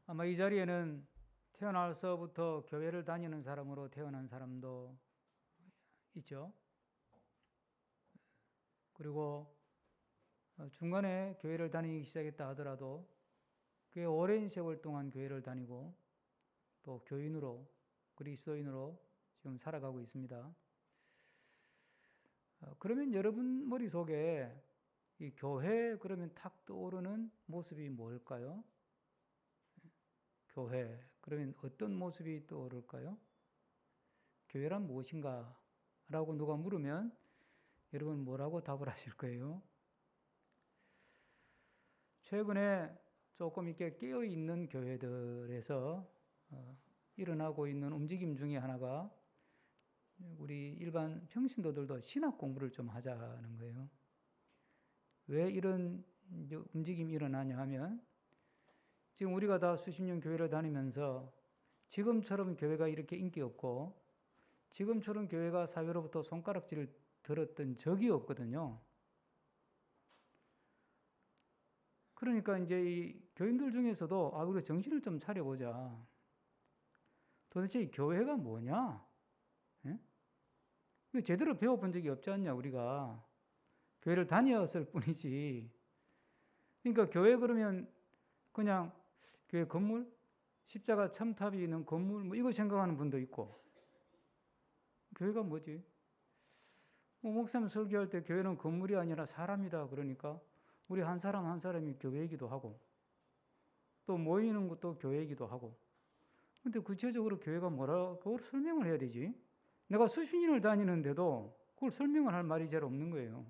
아마 이 자리에는 태어나서부터 교회를 다니는 사람으로 태어난 사람도 있죠. 그리고 중간에 교회를 다니기 시작했다 하더라도 꽤 오랜 세월 동안 교회를 다니고 또 교인으로 그리스도인으로 지금 살아가고 있습니다. 그러면 여러분 머릿속에 이 교회 그러면 탁 떠오르는 모습이 뭘까요? 교회 그러면 어떤 모습이 떠오를까요? 교회란 무엇인가? 라고 누가 물으면 여러분 뭐라고 답을 하실 거예요? 최근에 조금 이렇게 깨어있는 교회들에서 일어나고 있는 움직임 중에 하나가 우리 일반 평신도들도 신학 공부를 좀 하자는 거예요. 왜 이런 움직임이 일어나냐 하면 지금 우리가 다 수십 년 교회를 다니면서 지금처럼 교회가 이렇게 인기 없고 지금처럼 교회가 사회로부터 손가락질을 들었던 적이 없거든요. 그러니까 이제 이 교인들 중에서도 우리가 정신을 좀 차려보자. 도대체 이 교회가 뭐냐? 예? 이거 제대로 배워본 적이 없지 않냐 우리가. 교회를 다녔을 뿐이지. 그러니까 교회 그러면 그냥 교회 건물? 십자가 첨탑이 있는 건물? 뭐 이거 생각하는 분도 있고. 교회가 뭐지? 목사님 설교할 때 교회는 건물이 아니라 사람이다 그러니까 우리 한 사람 한 사람이 교회이기도 하고 또 모이는 것도 교회이기도 하고 근데 구체적으로 교회가 뭐라 그걸 설명을 해야 되지. 내가 수십 년을 다니는데도 그걸 설명을 할 말이 잘 없는 거예요.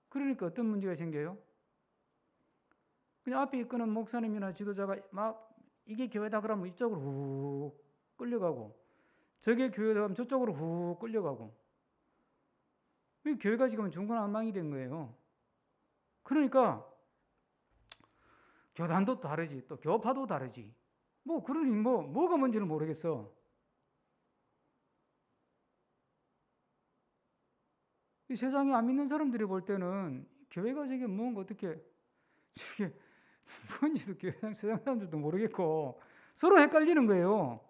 그러니까 어떤 문제가 생겨요? 그냥 앞에 이끄는 목사님이나 지도자가 막 이게 교회다 그러면 이쪽으로 훅 끌려가고 저게 교회다 그러면 저쪽으로 훅 끌려가고 교회가 지금 중구난방이 된 거예요. 그러니까 교단도 다르지 또 교파도 다르지 그러니 뭐가 뭔지는 모르겠어. 이 세상에 안 믿는 사람들이 볼 때는 교회가 저게 뭔가 어떻게 저게 뭔지도 세상 사람들도 모르겠고 서로 헷갈리는 거예요.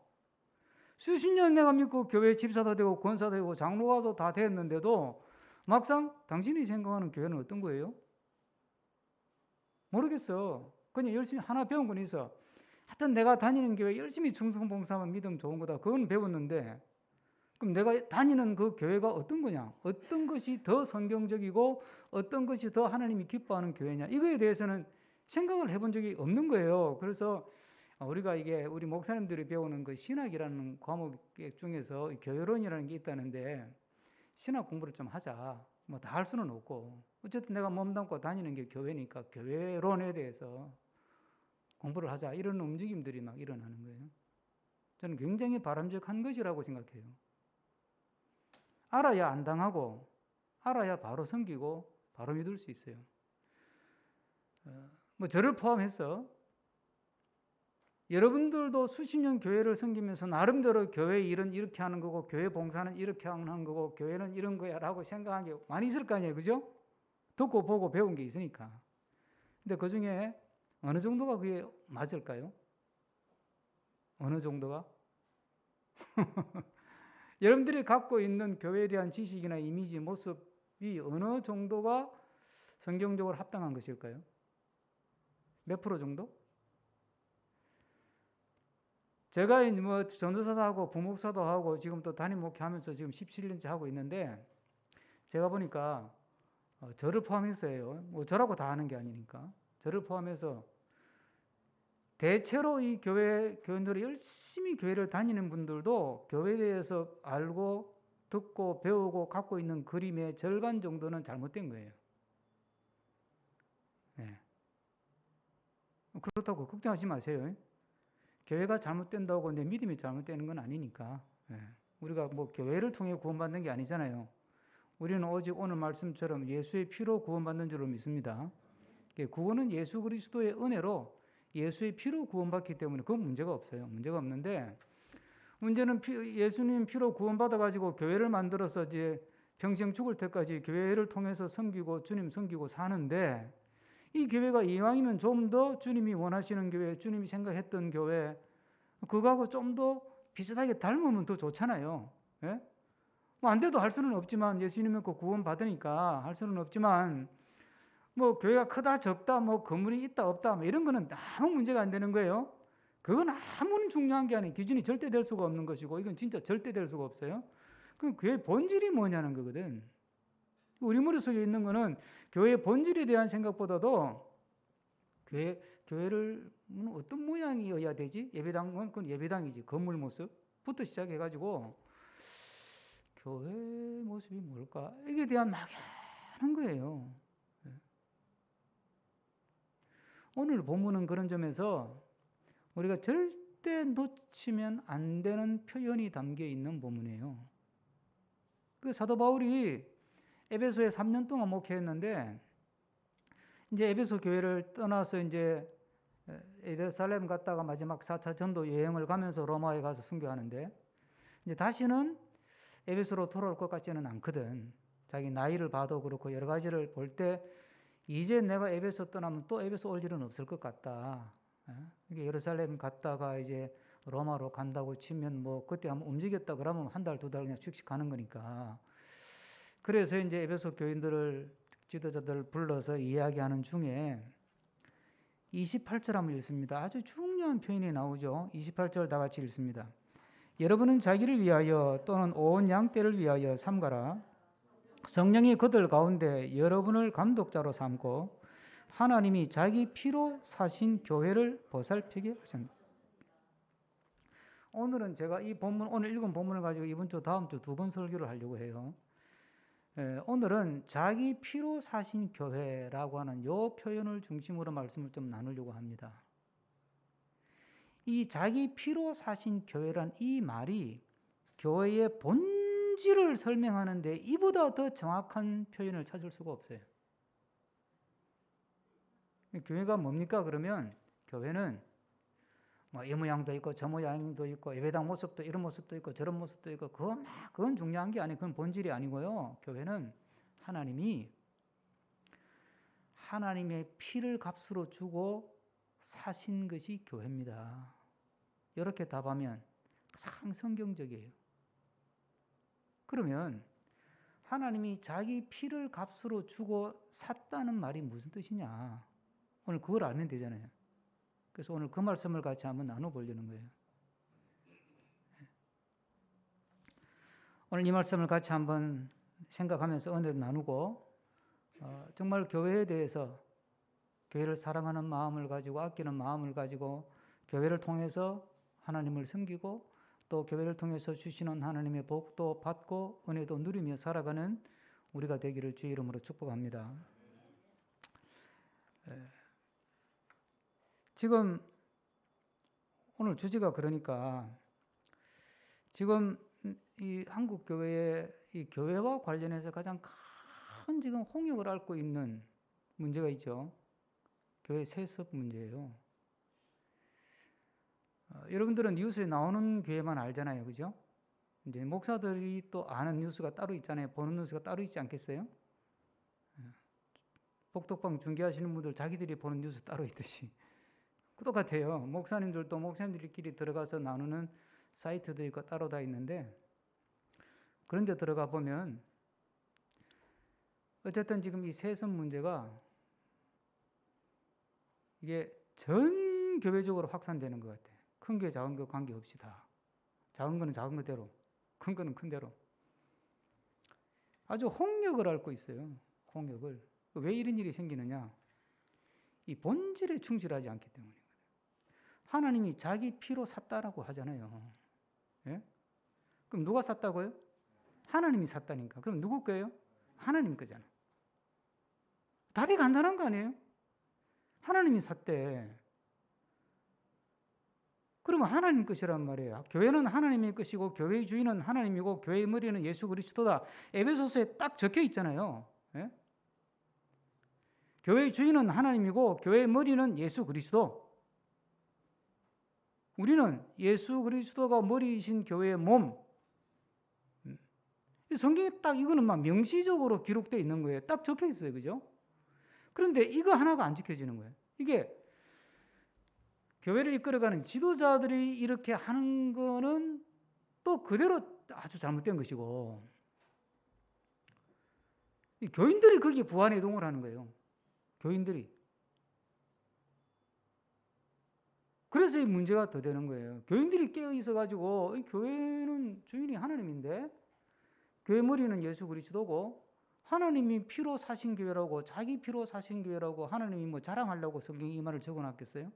수십 년 내가 믿고 교회 집사도 되고 권사도 되고 장로가도 다 됐는데도 막상 당신이 생각하는 교회는 어떤 거예요? 모르겠어. 그냥 열심히 하나 배운 건 있어. 하여튼 내가 다니는 교회 열심히 충성봉사만 믿으면 좋은 거다. 그건 배웠는데 그럼 내가 다니는 그 교회가 어떤 거냐? 어떤 것이 더 성경적이고 어떤 것이 더 하나님이 기뻐하는 교회냐? 이거에 대해서는 생각을 해본 적이 없는 거예요. 그래서 우리가 이게 우리 목사님들이 배우는 그 신학이라는 과목 중에서 교회론이라는 게 있다는데 신학 공부를 좀 하자. 다 할 수는 없고 어쨌든 내가 몸담고 다니는 게 교회니까 교회론에 대해서 공부를 하자. 이런 움직임들이 막 일어나는 거예요. 저는 굉장히 바람직한 것이라고 생각해요. 알아야 안 당하고 알아야 바로 섬기고 바로 믿을 수 있어요. 저를 포함해서 여러분들도 수십 년 교회를 섬기면서 나름대로 교회 일은 이렇게 하는 거고 교회 봉사는 이렇게 하는 거고 교회는 이런 거야 라고 생각한 게 많이 있을 거 아니에요. 그죠? 듣고 보고 배운 게 있으니까. 근데 그 중에 어느 정도가 그게 맞을까요? 어느 정도가? 여러분들이 갖고 있는 교회에 대한 지식이나 이미지, 모습이 어느 정도가 성경적으로 합당한 것일까요? 몇 프로 정도? 제가 전도사도 하고 부목사도 하고 지금 또 담임 목회하면서 지금 17년째 하고 있는데 제가 보니까 저를 포함해서예요. 저라고 다 하는 게 아니니까. 저를 포함해서 대체로 이 교인들이 열심히 교회를 다니는 분들도 교회에 대해서 알고 듣고 배우고 갖고 있는 그림의 절반 정도는 잘못된 거예요. 네. 그렇다고 걱정하지 마세요. 교회가 잘못된다고 내 믿음이 잘못되는 건 아니니까. 네. 우리가 교회를 통해 구원받는 게 아니잖아요. 우리는 오직 오늘 말씀처럼 예수의 피로 구원받는 줄로 믿습니다. 구원은 예수 그리스도의 은혜로 예수의 피로 구원받기 때문에 그건 문제가 없어요. 문제가 없는데 문제는 예수님 피로 구원받아가지고 교회를 만들어서 이제 평생 죽을 때까지 교회를 통해서 섬기고 주님 섬기고 사는데 이 교회가 이왕이면 좀 더 주님이 원하시는 교회, 주님이 생각했던 교회, 그거하고 좀 더 비슷하게 닮으면 더 좋잖아요. 예? 뭐 안 돼도 할 수는 없지만, 예수님 믿고 구원 받으니까 할 수는 없지만, 뭐 교회가 크다 적다, 뭐 건물이 있다 없다, 뭐 이런 거는 아무 문제가 안 되는 거예요. 그건 아무런 중요한 게 아니에요. 기준이 절대 될 수가 없는 것이고, 이건 진짜 절대 될 수가 없어요. 그럼 교회의 본질이 뭐냐는 거거든. 우리 머릿속에 있는 거는 교회의 본질에 대한 생각보다도 교회를 어떤 모양이어야 되지? 예배당은 그건 예배당이지. 건물 모습부터 시작해가지고 교회 모습이 뭘까? 이게 대한 막연한 거예요. 오늘 본문은 그런 점에서 우리가 절대 놓치면 안 되는 표현이 담겨 있는 본문이에요. 그 사도 바울이 에베소에 3년 동안 목회했는데, 이제 에베소 교회를 떠나서 이제 예루살렘 갔다가 마지막 4차 전도 여행을 가면서 로마에 가서 순교하는데, 이제 다시는 에베소로 돌아올 것 같지는 않거든. 자기 나이를 봐도 그렇고 여러 가지를 볼 때 이제 내가 에베소 떠나면 또 에베소 올 일은 없을 것 같다. 이게 예루살렘 갔다가 이제 로마로 간다고 치면 뭐 그때 한번 움직였다 그러면 한 달, 두 달 그냥 씩씩 가는 거니까. 그래서 이제 에베소 교인들을, 지도자들을 불러서 이야기하는 중에 28절 한번 읽습니다. 아주 중요한 표현이 나오죠. 28절 다 같이 읽습니다. 여러분은 자기를 위하여 또는 온 양떼를 위하여 삼가라. 성령이 그들 가운데 여러분을 감독자로 삼고 하나님이 자기 피로 사신 교회를 보살피게 하셨다. 오늘은 제가 이 본문, 오늘 읽은 본문을 가지고 이번 주, 다음 주 두 번 설교를 하려고 해요. 오늘은 자기 피로 사신 교회라고 하는 이 표현을 중심으로 말씀을 좀 나누려고 합니다. 이 자기 피로 사신 교회란 이 말이 교회의 본질을 설명하는데 이보다 더 정확한 표현을 찾을 수가 없어요. 교회가 뭡니까? 그러면 교회는 뭐 이 모양도 있고 저 모양도 있고 예배당 모습도 이런 모습도 있고 저런 모습도 있고 그건 중요한 게 아니고 그건 본질이 아니고요. 교회는 하나님의 피를 값으로 주고 사신 것이 교회입니다. 이렇게 답하면 가장 성경적이에요. 그러면 하나님이 자기 피를 값으로 주고 샀다는 말이 무슨 뜻이냐? 오늘 그걸 알면 되잖아요. 그래서 오늘 그 말씀을 같이 한번 나눠보려는 거예요. 오늘 이 말씀을 같이 한번 생각하면서 은혜도 나누고 정말 교회에 대해서 교회를 사랑하는 마음을 가지고 아끼는 마음을 가지고 교회를 통해서 하나님을 섬기고 또 교회를 통해서 주시는 하나님의 복도 받고 은혜도 누리며 살아가는 우리가 되기를 주의 이름으로 축복합니다. 지금 오늘 주제가 그러니까 지금 이 한국 교회의 이 교회와 관련해서 가장 큰 지금 홍역을 앓고 있는 문제가 있죠. 교회 세습 문제예요. 여러분들은 뉴스에 나오는 교회만 알잖아요, 그죠? 이제 목사들이 또 아는 뉴스가 따로 있잖아요. 보는 뉴스가 따로 있지 않겠어요? 복덕방 중계하시는 분들 자기들이 보는 뉴스 따로 있듯이 똑같아요. 목사님들도 목사님들끼리 들어가서 나누는 사이트도 있고 따로 다 있는데 그런데 들어가 보면 어쨌든 지금 이 세습 문제가 이게 전 교회적으로 확산되는 것 같아요. 큰 교회 작은 교회 관계없이 다. 작은 거는 작은 거대로, 큰 거는 큰 대로. 아주 홍역을 앓고 있어요. 홍역을. 왜 이런 일이 생기느냐? 이 본질에 충실하지 않기 때문이거든요. 하나님이 자기 피로 샀다라고 하잖아요. 예? 그럼 누가 샀다고요? 하나님이 샀다니까. 그럼 누구 거예요? 하나님 거잖아. 답이 간단한 거 아니에요? 하나님이 샀대. 그러면 하나님 것이란 말이에요. 교회는 하나님의 것이고 교회의 주인은 하나님이고 교회의 머리는 예수 그리스도다. 에베소서에 딱 적혀 있잖아요. 예? 교회의 주인은 하나님이고 교회의 머리는 예수 그리스도. 우리는 예수 그리스도가 머리이신 교회의 몸. 성경에 딱 이거는 막 명시적으로 기록되어 있는 거예요. 딱 적혀 있어요. 그죠? 그런데 이거 하나가 안 지켜지는 거예요. 이게 교회를 이끌어가는 지도자들이 이렇게 하는 거는 또 그대로 아주 잘못된 것이고, 이 교인들이 거기에 부안해동을 하는 거예요. 교인들이. 그래서 이 문제가 더 되는 거예요. 교인들이 깨어 있어가지고 이 교회는 주인이 하나님인데 교회 머리는 예수 그리스도고 하나님이 피로 사신 교회라고, 자기 피로 사신 교회라고 하나님이 뭐 자랑하려고 성경에 이 말을 적어놨겠어요?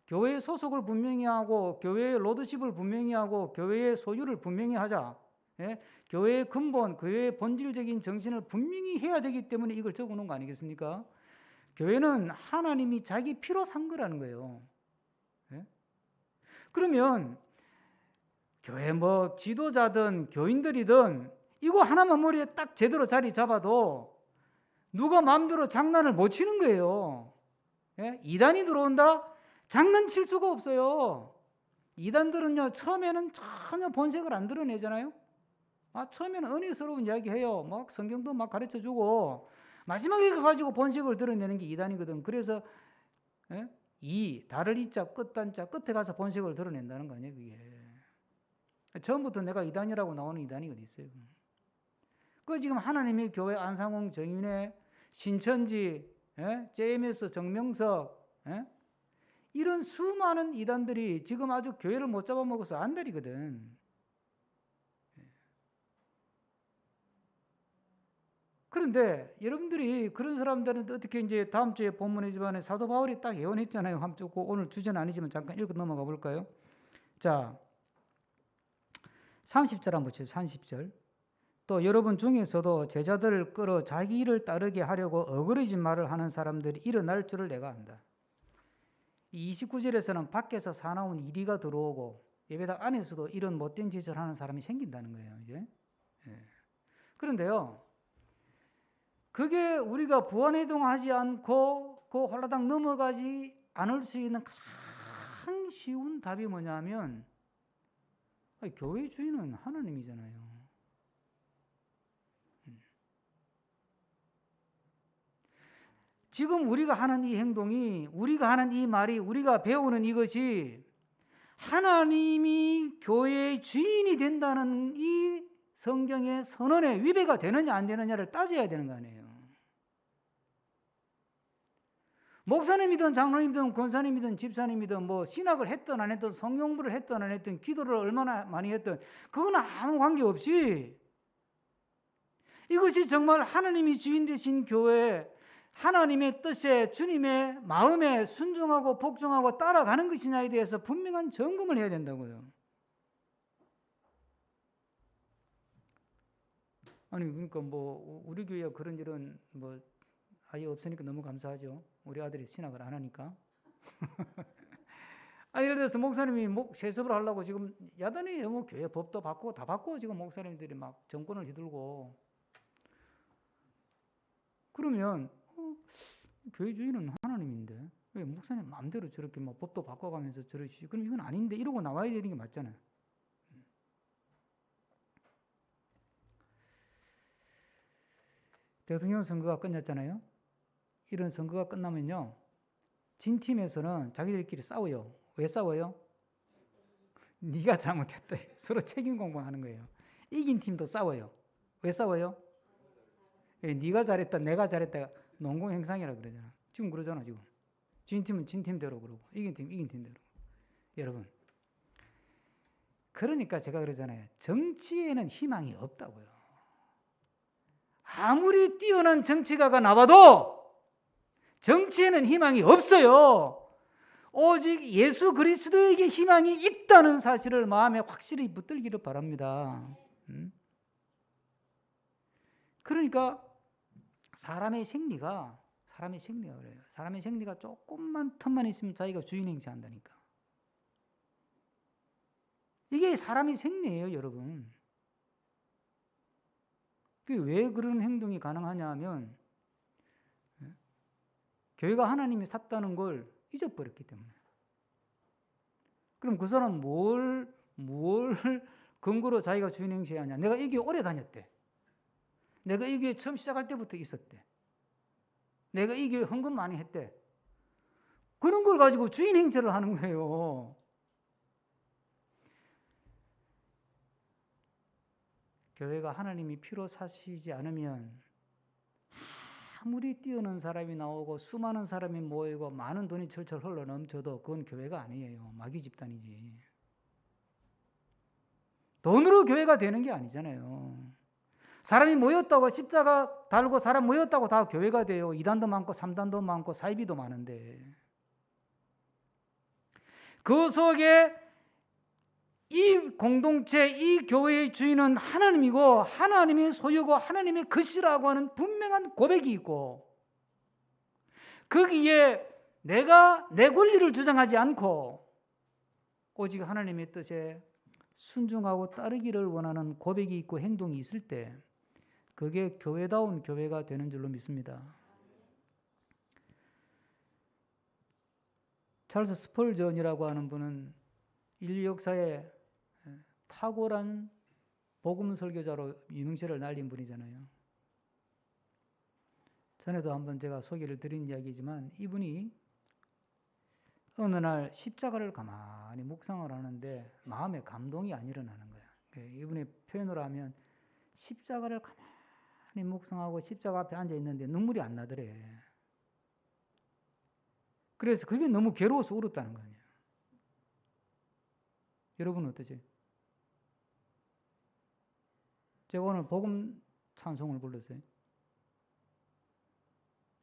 교회의 소속을 분명히 하고 교회의 로드십을 분명히 하고 교회의 소유를 분명히 하자. 예? 교회의 근본, 교회의 본질적인 정신을 분명히 해야 되기 때문에 이걸 적어놓은 거 아니겠습니까? 교회는 하나님이 자기 피로 산 거라는 거예요. 예? 그러면 교회 뭐 지도자든 교인들이든 이거 하나만 머리에 딱 제대로 자리 잡아도 누가 마음대로 장난을 못 치는 거예요. 예? 이단이 들어온다? 장난칠 수가 없어요. 이단들은요, 처음에는 전혀 본색을 안 드러내잖아요. 처음에는 은혜스러운 이야기 해요. 막 성경도 막 가르쳐 주고, 마지막에 가가지고 본색을 드러내는 게 이단이거든. 그래서, 달을 이자, 끝단자, 끝에 가서 본색을 드러낸다는 거 아니에요, 그게. 처음부터 내가 이단이라고 나오는 이단이 어디 있어요? 그 지금 하나님의 교회 안상홍 정윤회, 신천지, JMS 정명석, 이런 수많은 이단들이 지금 아주 교회를 못 잡아먹어서 안달이거든. 그런데 여러분들이 그런 사람들은 어떻게 이제 다음 주에 본문의 집안에 사도 바울이 딱 예언했잖아요. 오늘 주제는 아니지만 잠깐 읽고 넘어가 볼까요? 자, 30절 한번 보시죠. 30절. 또 여러분 중에서도 제자들을 끌어 자기 일을 따르게 하려고 어그러진 말을 하는 사람들이 일어날 줄을 내가 안다. 이 29절에서는 밖에서 사나운 이리가 들어오고 예배당 안에서도 이런 못된 짓을 하는 사람이 생긴다는 거예요. 이제. 그런데요, 그게 우리가 부안해동하지 않고 그 홀라당 넘어가지 않을 수 있는 가장 쉬운 답이 뭐냐면, 교회 주인은 하나님이잖아요. 지금 우리가 하는 이 행동이, 우리가 하는 이 말이, 우리가 배우는 이것이 하나님이 교회의 주인이 된다는 이 성경의 선언에 위배가 되느냐 안 되느냐를 따져야 되는 거 아니에요. 목사님이든 장로님이든 권사님이든 집사님이든 뭐 신학을 했든 안 했든 성경부를 했든 안 했든 기도를 얼마나 많이 했든 그건 아무 관계없이 이것이 정말 하나님이 주인 되신 교회, 하나님의 뜻에 주님의 마음에 순종하고 복종하고 따라가는 것이냐에 대해서 분명한 점검을 해야 된다고요. 아니 그러니까 뭐 우리 교회가 그런 일은 뭐 아예 없으니까 너무 감사하죠. 우리 아들이 신학을 안 하니까. 아니 예를 들어서 목사님이 세습을 하려고 지금 야단이에요. 뭐 교회 법도 바꾸고 다 바꾸고 지금 목사님들이 막 정권을 휘둘고. 그러면 교회 주인은 하나님인데 왜 목사님 마음대로 저렇게 막 법도 바꿔가면서 저러시지? 그럼 이건 아닌데 이러고 나와야 되는 게 맞잖아요. 대통령 선거가 끝났잖아요. 이런 선거가 끝나면요, 진 팀에서는 자기들끼리 싸워요. 왜 싸워요? 네가 잘못했다. 서로 책임 공방하는 거예요. 이긴 팀도 싸워요. 왜 싸워요? 네가 잘했다, 내가 잘했다. 농공 행상이라 그러잖아. 지금 그러잖아. 지금 진 팀은 진 팀대로 그러고 이긴 팀 이긴 팀대로. 여러분, 그러니까 제가 그러잖아요. 정치에는 희망이 없다고요. 아무리 뛰어난 정치가가 나와도 정치에는 희망이 없어요. 오직 예수 그리스도에게 희망이 있다는 사실을 마음에 확실히 붙들기를 바랍니다. 그러니까 사람의 생리가 그래요. 사람의 생리가 조금만 틈만 있으면 자기가 주인 행세한다니까. 이게 사람의 생리예요, 여러분. 왜 그런 행동이 가능하냐 하면 교회가 하나님이 샀다는 걸 잊어버렸기 때문에. 그럼 그 사람 뭘 근거로 자기가 주인 행세하냐? 내가 이 교회 오래 다녔대. 내가 이 교회 처음 시작할 때부터 있었대. 내가 이 교회 헌금 많이 했대. 그런 걸 가지고 주인 행세를 하는 거예요. 교회가 하나님이 피로 사시지 않으면 아무리 뛰어난 사람이 나오고 수많은 사람이 모이고 많은 돈이 철철 흘러 넘쳐도 그건 교회가 아니에요. 마귀 집단이지. 돈으로 교회가 되는 게 아니잖아요. 사람이 모였다고 십자가 달고 사람 모였다고 다 교회가 돼요. 2단도 많고 3단도 많고 사이비도 많은데 그 속에 이 공동체, 이 교회의 주인은 하나님이고 하나님의 소유고 하나님의 것이라고 하는 분명한 고백이 있고 거기에 내가 내 권리를 주장하지 않고 오직 하나님의 뜻에 순종하고 따르기를 원하는 고백이 있고 행동이 있을 때 그게 교회다운 교회가 되는 줄로 믿습니다. 찰스 스펄전이라고 하는 분은 인류 역사에 탁월한 복음 설교자로 유명세를 날린 분이잖아요. 전에도 한번 제가 소개를 드린 이야기지만 이분이 어느 날 십자가를 가만히 묵상을 하는데 마음에 감동이 안 일어나는 거예요. 이분의 표현으로 하면 십자가를 가만히 묵상하고 십자가 앞에 앉아 있는데 눈물이 안 나더래. 그래서 그게 너무 괴로워서 울었다는 거 아니에요. 여러분은 어떠세요? 제가 오늘 복음 찬송을 불렀어요.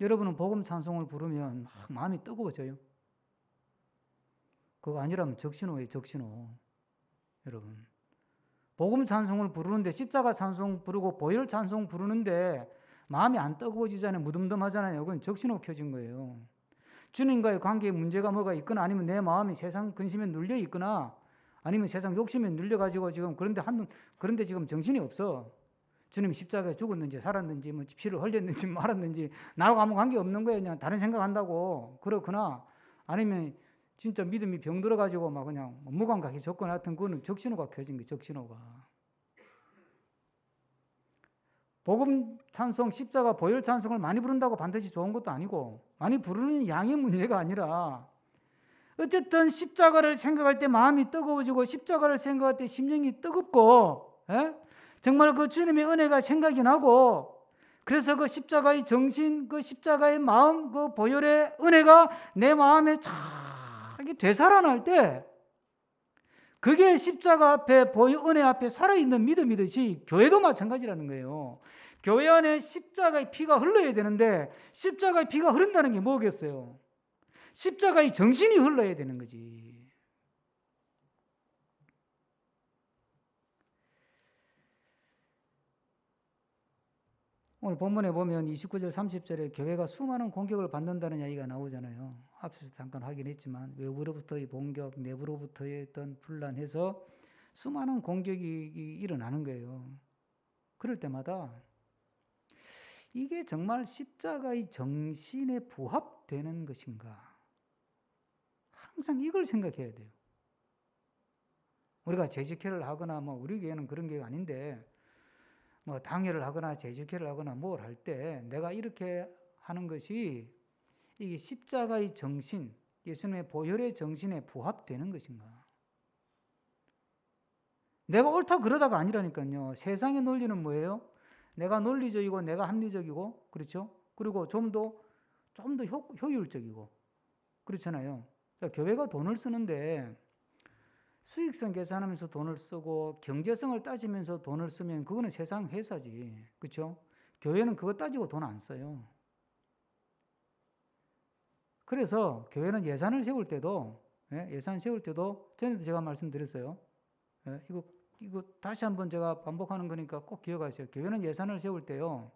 여러분은 복음 찬송을 부르면 막 마음이 뜨거워져요. 그거 아니라면 적신호예요, 적신호. 여러분. 복음 찬송을 부르는데 십자가 찬송 부르고 보혈 찬송 부르는데 마음이 안 뜨거워지잖아요. 무덤덤하잖아요. 그건 적신호 켜진 거예요. 주님과의 관계에 문제가 뭐가 있거나 아니면 내 마음이 세상 근심에 눌려 있거나 아니면 세상 욕심에 눌려가지고 지금 그런데 지금 정신이 없어. 주님이 십자가에 죽었는지 살았는지 뭐 피를 흘렸는지 말았는지 나하고 아무 관계 없는 거예요. 그냥 다른 생각한다고. 그렇거나 아니면 진짜 믿음이 병들어가지고 막 그냥 무감각에 접근 같은 그거는 적신호가 켜진 거예요. 적신호가. 복음 찬송, 십자가, 보혈 찬송을 많이 부른다고 반드시 좋은 것도 아니고 많이 부르는 양의 문제가 아니라 어쨌든 십자가를 생각할 때 마음이 뜨거워지고 십자가를 생각할 때 심령이 뜨겁고 정말 그 주님의 은혜가 생각이 나고 그래서 그 십자가의 정신, 그 십자가의 마음, 그 보혈의 은혜가 내 마음에 착 되살아날 때 그게 십자가 앞에 보혈 은혜 앞에 살아있는 믿음이듯이 교회도 마찬가지라는 거예요. 교회 안에 십자가의 피가 흘러야 되는데 십자가의 피가 흐른다는 게 뭐겠어요? 십자가의 정신이 흘러야 되는 거지. 오늘 본문에 보면 29절 30절에 교회가 수많은 공격을 받는다는 이야기가 나오잖아요. 앞서 잠깐 확인했지만 외부로부터의 공격, 내부로부터의 어떤 분란해서 수많은 공격이 일어나는 거예요. 그럴 때마다 이게 정말 십자가의 정신에 부합되는 것인가? 항상 이걸 생각해야 돼요. 우리가 재직회를 하거나 뭐 우리 교회는 그런 게 아닌데 뭐 당회를 하거나 재직회를 하거나 뭘 할 때 내가 이렇게 하는 것이 이게 십자가의 정신, 예수님의 보혈의 정신에 부합되는 것인가? 내가 옳다 그러다가 아니라니까요. 세상의 논리는 뭐예요? 내가 논리적이고 내가 합리적이고 그렇죠? 그리고 좀 더 효율적이고 그렇잖아요. 교회가 돈을 쓰는데 수익성 계산하면서 돈을 쓰고 경제성을 따지면서 돈을 쓰면 그거는 세상 회사지. 그렇죠? 교회는 그거 따지고 돈 안 써요. 그래서 교회는 예산을 세울 때도 전에도 제가 말씀드렸어요. 이거 다시 한번 제가 반복하는 거니까 꼭 기억하세요. 교회는 예산을 세울 때요.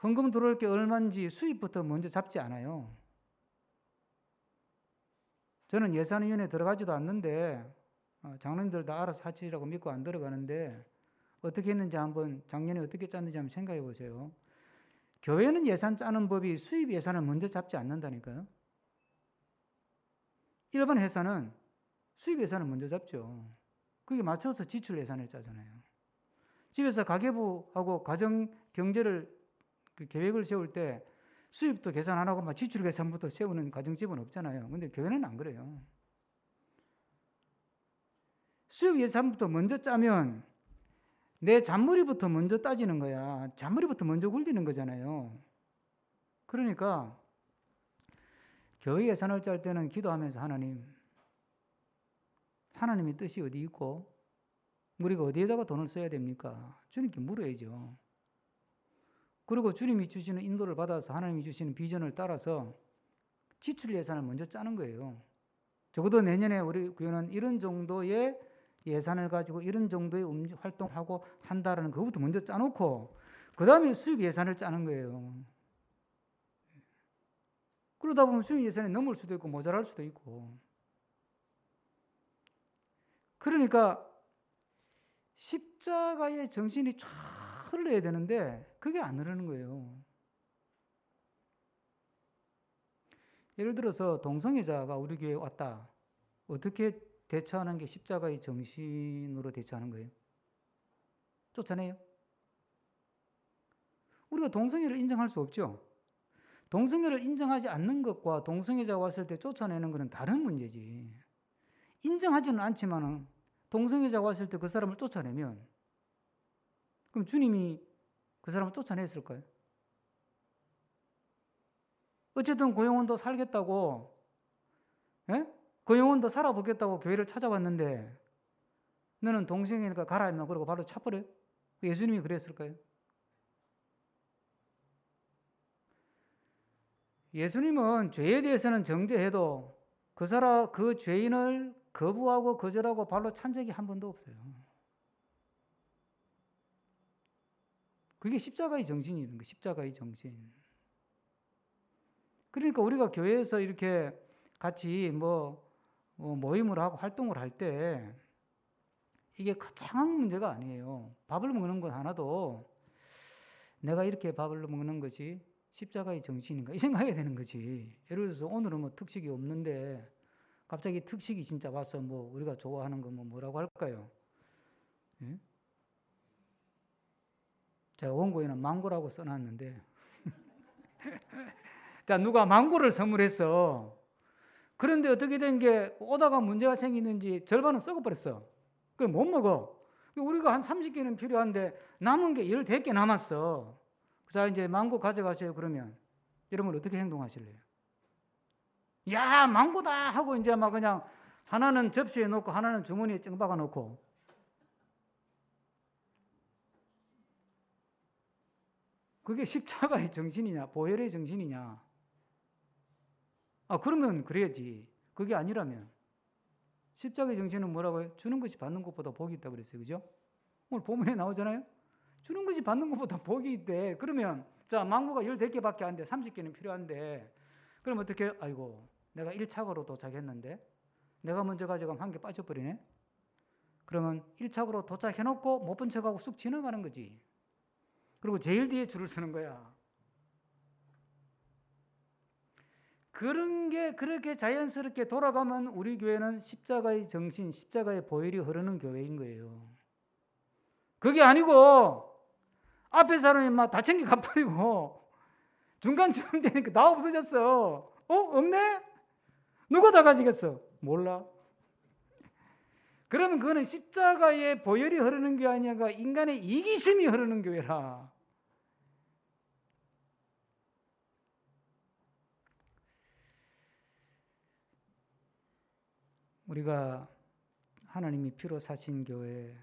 헌금 들어올 게 얼마인지 수입부터 먼저 잡지 않아요. 저는 예산위원회에 들어가지도 않는데 장로님들 다 알아서 하시라고 믿고 안 들어가는데 어떻게 했는지 한번 작년에 어떻게 짰는지 한번 생각해 보세요. 교회는 예산 짜는 법이 수입 예산을 먼저 잡지 않는다니까요. 일반 회사는 수입 예산을 먼저 잡죠. 그게 맞춰서 지출 예산을 짜잖아요. 집에서 가계부하고 가정 경제를 그 계획을 세울 때 수입도 계산 안 하고 막 지출 계산부터 세우는 가정집은 없잖아요. 근데 교회는 안 그래요. 수입 예산부터 먼저 짜면 내 잔머리부터 먼저 따지는 거야. 잔머리부터 먼저 굴리는 거잖아요. 그러니까 교회 예산을 짤 때는 기도하면서 하나님의 뜻이 어디 있고 우리가 어디에다가 돈을 써야 됩니까? 주님께 물어야죠. 그리고 주님이 주시는 인도를 받아서 하나님이 주시는 비전을 따라서 지출 예산을 먼저 짜는 거예요. 적어도 내년에 우리 교회는 이런 정도의 예산을 가지고 이런 정도의 활동을 하고 한다라는 그것부터 먼저 짜놓고 그 다음에 수입 예산을 짜는 거예요. 그러다 보면 수입 예산이 넘을 수도 있고 모자랄 수도 있고. 그러니까 십자가의 정신이 쫙 흘러야 되는데 그게 안 흐르는 거예요. 예를 들어서 동성애자가 우리 교회에 왔다. 어떻게 대처하는 게 십자가의 정신으로 대처하는 거예요? 쫓아내요? 우리가 동성애를 인정할 수 없죠. 동성애를 인정하지 않는 것과 동성애자가 왔을 때 쫓아내는 것은 다른 문제지. 인정하지는 않지만 동성애자가 왔을 때 그 사람을 쫓아내면 그럼 주님이 그 사람을 쫓아냈을까요? 어쨌든 그 영혼도 살겠다고, 예? 그 영혼도 살아보겠다고 교회를 찾아왔는데 너는 동성애니까 가라 임마 그러고 바로 차버려요? 예수님이 그랬을까요? 예수님은 죄에 대해서는 정죄해도 그 죄인을 거부하고 거절하고 발로 찬 적이 한 번도 없어요. 그게 십자가의 정신이라는 거예요. 십자가의 정신. 그러니까 우리가 교회에서 이렇게 같이 모임을 하고 활동을 할 때 이게 거창한 문제가 아니에요. 밥을 먹는 것 하나도 내가 이렇게 밥을 먹는 것이 십자가의 정신인가 이 생각해야 되는 거지. 예를 들어서 오늘은 뭐 특식이 없는데 갑자기 특식이 진짜 와서 뭐 우리가 좋아하는 거 뭐라고 할까요? 예? 제가 원고에는 망고라고 써놨는데 자, 누가 망고를 선물했어. 그런데 어떻게 된 게 오다가 문제가 생기는지 절반은 썩어버렸어. 그걸 못 먹어. 우리가 한 30개는 필요한데 남은 게 15개 남았어. 자, 이제 망고 가져가세요. 그러면 여러분 어떻게 행동하실래요? 야, 망고다 하고 이제 막 그냥 하나는 접시에 놓고 하나는 주머니에 찡박아 놓고 그게 십자가의 정신이냐 보혈의 정신이냐? 그러면 그래야지. 그게 아니라면 십자가의 정신은 뭐라고 해요? 주는 것이 받는 것보다 복이 있다 그랬어요. 그죠? 오늘 본문에 나오잖아요. 주는 것이 받는 것보다 복이 있대. 그러면 자, 망고가 15개밖에 안 돼. 30개는 필요한데 그럼 어떻게 해요? 아이고 내가 1착으로 도착했는데 내가 먼저 가져가면 한 개 빠져버리네. 그러면 1착으로 도착해놓고 못 본 척하고 쑥 지나가는 거지. 그리고 제일 뒤에 줄을 서는 거야. 그런 게 그렇게 자연스럽게 돌아가면 우리 교회는 십자가의 정신, 십자가의 보혈이 흐르는 교회인 거예요. 그게 아니고 앞에 사람이 막 다 챙겨 가버리고 중간쯤 되니까 다 없어졌어. 없네? 누가 다 가지겠어? 몰라. 그러면 그거는 십자가의 보혈이 흐르는 교회 아니야? 인간의 이기심이 흐르는 교회라. 우리가 하나님이 피로 사신 교회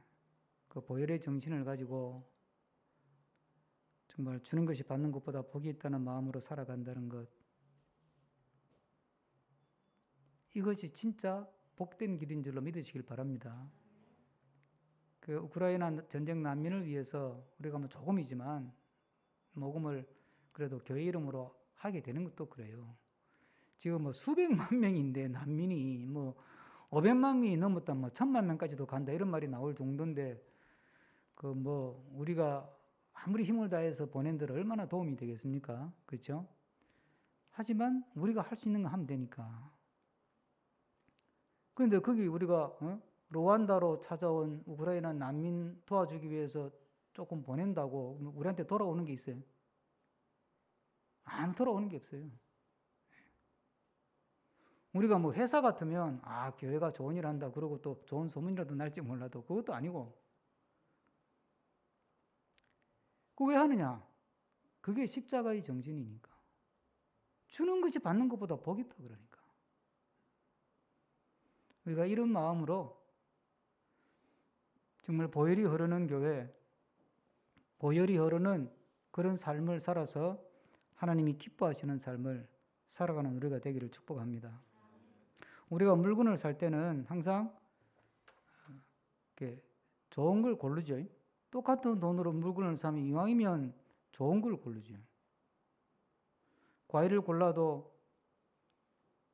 그 보혈의 정신을 가지고 정말 주는 것이 받는 것보다 복이 있다는 마음으로 살아간다는 것, 이것이 진짜 복된 길인 줄로 믿으시길 바랍니다. 그 우크라이나 전쟁 난민을 위해서 우리가 뭐 조금이지만 모금을 그래도 교회 이름으로 하게 되는 것도 그래요. 지금 뭐 수백만 명인데 난민이 뭐 500만 명이 넘었다, 뭐 1000만 명까지도 간다 이런 말이 나올 정도인데 그 뭐 우리가 아무리 힘을 다해서 보낸 데를 얼마나 도움이 되겠습니까? 그렇죠? 하지만 우리가 할 수 있는 거 하면 되니까. 그런데 거기 우리가 루안다로 찾아온 우크라이나 난민 도와주기 위해서 조금 보낸다고 우리한테 돌아오는 게 있어요? 아무 돌아오는 게 없어요. 우리가 뭐 회사 같으면 교회가 좋은 일 한다 그러고 또 좋은 소문이라도 날지 몰라도 그것도 아니고, 그 왜 하느냐? 그게 십자가의 정신이니까. 주는 것이 받는 것보다 복이 있다 그러니까. 우리가 이런 마음으로 정말 보혈이 흐르는 교회, 보혈이 흐르는 그런 삶을 살아서 하나님이 기뻐하시는 삶을 살아가는 우리가 되기를 축복합니다. 우리가 물건을 살 때는 항상 이렇게 좋은 걸 고르죠. 똑같은 돈으로 물건을 사면 이왕이면 좋은 걸 고르죠. 과일을 골라도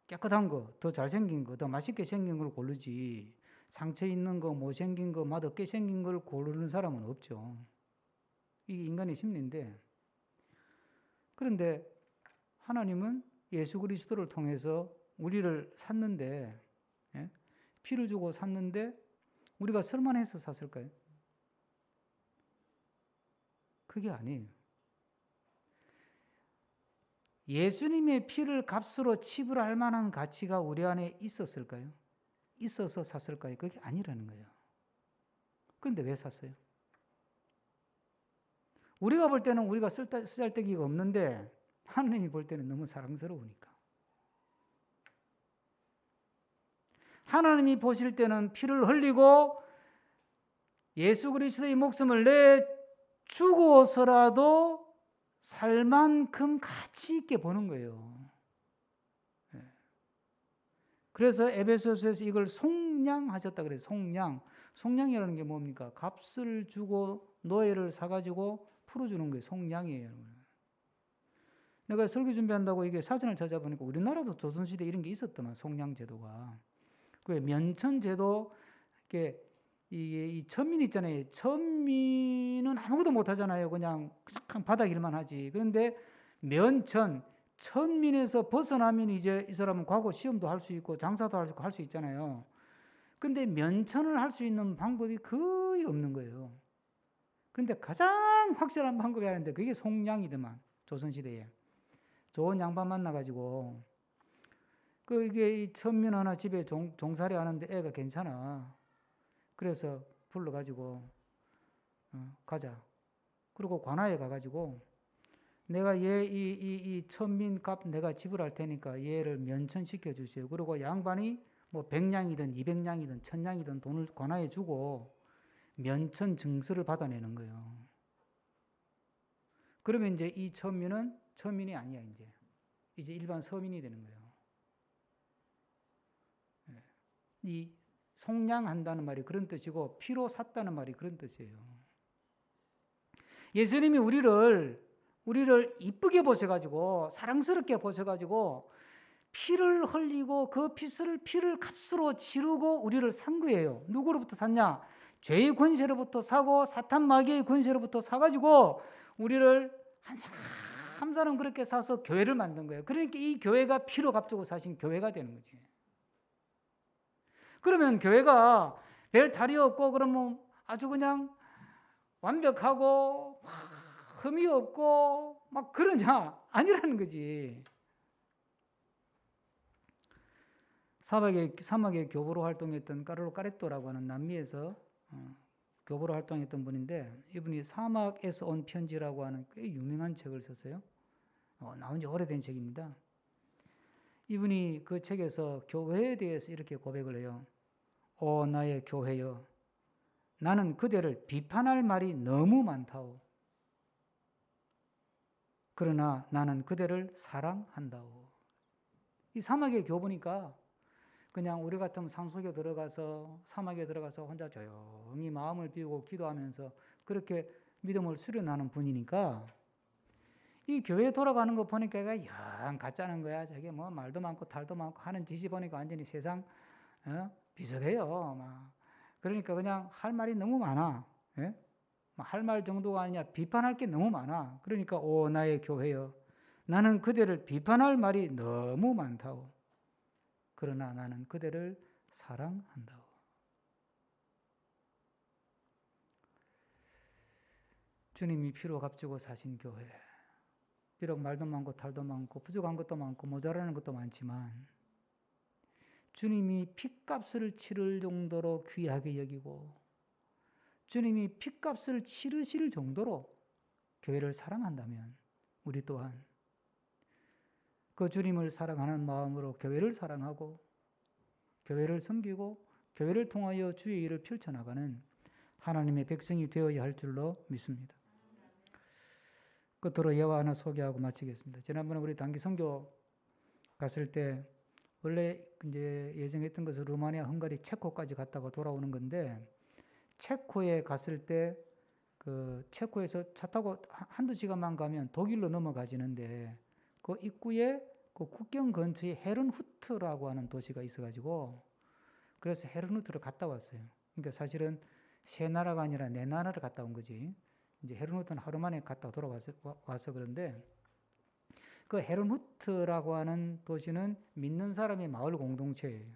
깨끗한 거, 더 잘생긴 거, 더 맛있게 생긴 걸 고르지, 상처 있는 거, 못생긴 거, 맛없게 생긴 걸 고르는 사람은 없죠. 이게 인간의 심리인데, 그런데 하나님은 예수 그리스도를 통해서 우리를 샀는데, 피를 주고 샀는데 우리가 설만해서 샀을까요? 그게 아니에요. 예수님의 피를 값으로 치불할 만한 가치가 우리 안에 있었을까요? 있어서 샀을까요? 그게 아니라는 거예요. 그런데 왜 샀어요? 우리가 볼 때는 우리가 쓰잘데기가 없는데 하나님이 볼 때는 너무 사랑스러우니까. 하나님이 보실 때는 피를 흘리고 예수 그리스도의 목숨을 내주고서라도 살 만큼 가치 있게 보는 거예요. 그래서 에베소서에서 이걸 속량하셨다 그래요. 속량. 속량이라는 게 뭡니까? 값을 주고 노예를 사가지고 풀어주는 거예요. 속량이에요. 내가 설교 준비한다고 이게 사전을 찾아보니까 우리나라도 조선시대 이런 게 있었더만, 속량제도가. 그 면천제도, 이 천민 있잖아요. 천민은 아무것도 못 하잖아요. 그냥 바닥 일만 하지. 그런데 천민에서 벗어나면 이제 이 사람은 과거 시험도 할 수 있고 장사도 할 수 있잖아요. 근데 면천을 할 수 있는 방법이 거의 없는 거예요. 그런데 가장 확실한 방법이 하는데 그게 속량이더만, 조선시대에. 좋은 양반 만나가지고, 이게 이 천민 하나 집에 종살이 하는데 애가 괜찮아. 그래서 불러가지고, 가자. 그리고 관아에 가가지고, 내가 이 천민 값 내가 지불할 테니까 얘를 면천시켜 주세요. 그리고 양반이 뭐 100냥이든 200냥이든 1000냥이든 돈을 관아에 주고 면천 증서를 받아내는 거예요. 그러면 이제 이 천민은 천민이 아니야. 이제 일반 서민이 되는 거예요. 이 속량한다는 말이 그런 뜻이고 피로 샀다는 말이 그런 뜻이에요. 예수님이 우리를 이쁘게 보셔가지고 사랑스럽게 보셔가지고 피를 흘리고 그 피를 값으로 치르고 우리를 산 거예요. 누구로부터 샀냐? 죄의 권세로부터 사고 사탄 마귀의 권세로부터 사가지고 우리를 한 사람 그렇게 사서 교회를 만든 거예요. 그러니까 이 교회가 피로 값주고 사신 교회가 되는 거지. 그러면 교회가 별 다리 없고 그러면 아주 그냥 완벽하고 흠이 없고 막 그러냐? 아니라는 거지. 사막에 교보로 활동했던 카를로 까레토라고 하는 남미에서 교보로 활동했던 분인데, 이분이 사막에서 온 편지라고 하는 꽤 유명한 책을 썼어요. 나온 지 오래된 책입니다. 이분이 그 책에서 교회에 대해서 이렇게 고백을 해요. 오 나의 교회여, 나는 그대를 비판할 말이 너무 많다오. 그러나 나는 그대를 사랑한다오. 이 사막에 교보니까 그냥 우리 같으면 산속에 들어가서 사막에 들어가서 혼자 조용히 마음을 비우고 기도하면서 그렇게 믿음을 수련하는 분이니까 이 교회 돌아가는 거 보니까 영 가짜는 거야. 저게 뭐 말도 많고 탈도 많고 하는 짓이 보니까 완전히 세상 비슷해요. 막. 그러니까 그냥 할 말이 너무 많아. 할 말 정도가 아니라 비판할 게 너무 많아. 그러니까 오 나의 교회여, 나는 그대를 비판할 말이 너무 많다오. 그러나 나는 그대를 사랑한다오. 주님이 피로 값주고 사신 교회, 비록 말도 많고 탈도 많고 부족한 것도 많고 모자라는 것도 많지만 주님이 핏값을 치를 정도로 귀하게 여기고 주님이 핏값을 치르실 정도로 교회를 사랑한다면 우리 또한 그 주님을 사랑하는 마음으로 교회를 사랑하고 교회를 섬기고 교회를 통하여 주의 일을 펼쳐나가는 하나님의 백성이 되어야 할 줄로 믿습니다. 끝으로 예화 하나 소개하고 마치겠습니다. 지난번에 우리 단기 선교 갔을 때 원래 이제 예정했던 것은 루마니아, 헝가리, 체코까지 갔다가 돌아오는 건데 체코에 갔을 때 그 체코에서 차 타고 한두 시간만 가면 독일로 넘어가지는데 그 입구에 그 국경 근처에 헤른후트라고 하는 도시가 있어가지고 그래서 헤른후트를 갔다 왔어요. 그러니까 사실은 세 나라가 아니라 네 나라를 갔다 온 거지. 이제 헤른후트는 하루 만에 갔다 와서 그런데 그 헤른후트라고 하는 도시는 믿는 사람의 마을 공동체예요.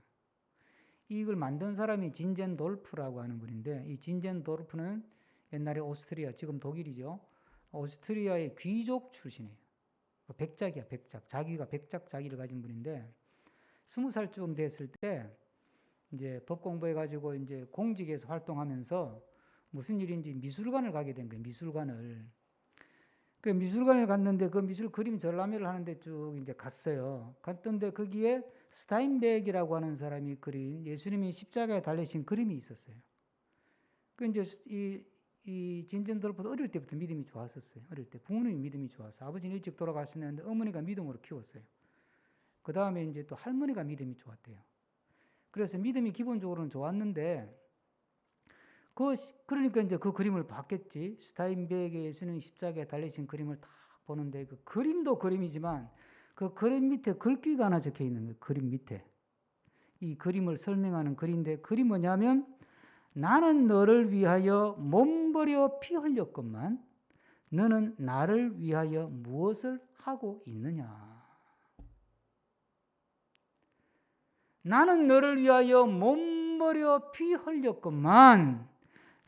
이걸 만든 사람이 진젠돌프라고 하는 분인데 이 진젠돌프는 옛날에 오스트리아, 지금 독일이죠. 오스트리아의 귀족 출신이에요. 백작이야, 백작. 자기가 백작 자기를 가진 분인데 20살쯤 됐을 때 이제 법 공부해가지고 이제 공직에서 활동하면서 무슨 일인지 미술관을 가게 된 거예요. 미술관을. 그 미술관을 갔는데 그 미술 그림 전람회를 하는데 쭉 이제 갔어요. 갔던데 거기에 스타인백이라고 하는 사람이 그린 예수님이 십자가에 달리신 그림이 있었어요. 그 이제 이 진젠돌프도 어릴 때부터 믿음이 좋았었어요. 어릴 때 부모님이 믿음이 좋아서 아버지는 일찍 돌아가셨는데 어머니가 믿음으로 키웠어요. 그 다음에 이제 또 할머니가 믿음이 좋았대요. 그래서 믿음이 기본적으로는 좋았는데 그러니까 이제 그 그림을 봤겠지. 스타인백의 예수님 십자가에 달리신 그림을 딱 보는데 그 그림도 그림이지만 그 그림 밑에 글귀가 하나 적혀 있는 거예요. 그림 밑에. 이 그림을 설명하는 글인데 글이 뭐냐면 나는 너를 위하여 몸버려 피 흘렸건만 너는 나를 위하여 무엇을 하고 있느냐. 나는 너를 위하여 몸버려 피 흘렸건만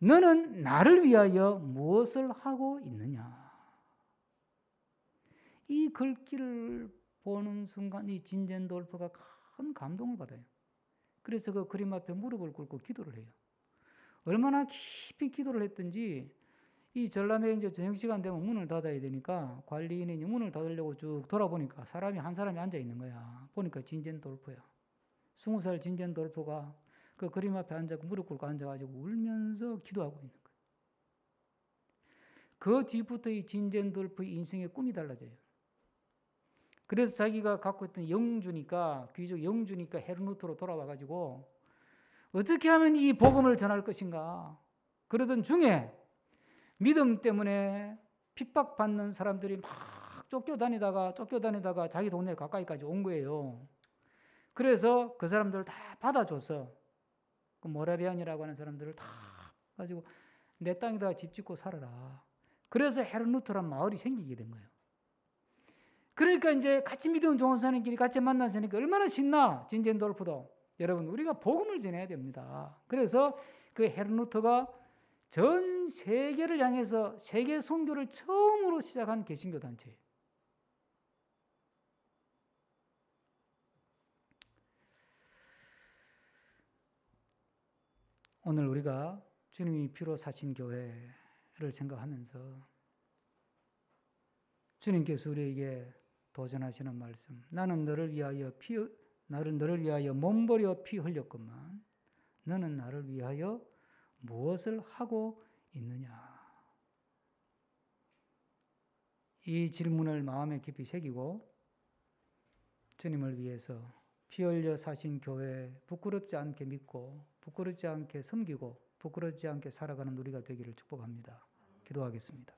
너는 나를 위하여 무엇을 하고 있느냐. 이 글귀를 보는 순간 이 진젠돌프가 큰 감동을 받아요. 그래서 그 그림 앞에 무릎을 꿇고 기도를 해요. 얼마나 깊이 기도를 했든지 이 전람회 이제 저녁 시간 되면 문을 닫아야 되니까 관리인이 문을 닫으려고 쭉 돌아보니까 한 사람이 앉아 있는 거야. 보니까 진젠돌프야. 20살 진젠돌프가 그 그림 앞에 앉아서 무릎 꿇고 앉아가지고 울면서 기도하고 있는 거예요. 그 뒤부터 이 진젠돌프의 인생의 꿈이 달라져요. 그래서 자기가 갖고 있던 영주니까 귀족 영주니까 헤르누트로 돌아와가지고 어떻게 하면 이 복음을 전할 것인가 그러던 중에 믿음 때문에 핍박받는 사람들이 막 쫓겨다니다가 자기 동네 가까이까지 온 거예요. 그래서 그 사람들을 다 받아줘서 그 모라비안이라고 하는 사람들을 다 가지고 내 땅에다가 집 짓고 살아라. 그래서 헤르누트란 마을이 생기게 된 거예요. 그러니까 이제 같이 믿음 좋은 사람끼리 같이 만나서니까 얼마나 신나. 진젠돌프도. 여러분 우리가 복음을 전해야 됩니다. 그래서 그 헤르누트가 전 세계를 향해서 세계 선교를 처음으로 시작한 개신교 단체예요. 오늘 우리가 주님이 피로 사신 교회를 생각하면서 주님께서 우리에게 도전하시는 말씀, 나는 너를 위하여 몸버려 피 흘렸건만 너는 나를 위하여 무엇을 하고 있느냐. 이 질문을 마음에 깊이 새기고 주님을 위해서 피 흘려 사신 교회 부끄럽지 않게 믿고 부끄럽지 않게 섬기고 부끄럽지 않게 살아가는 우리가 되기를 축복합니다. 기도하겠습니다.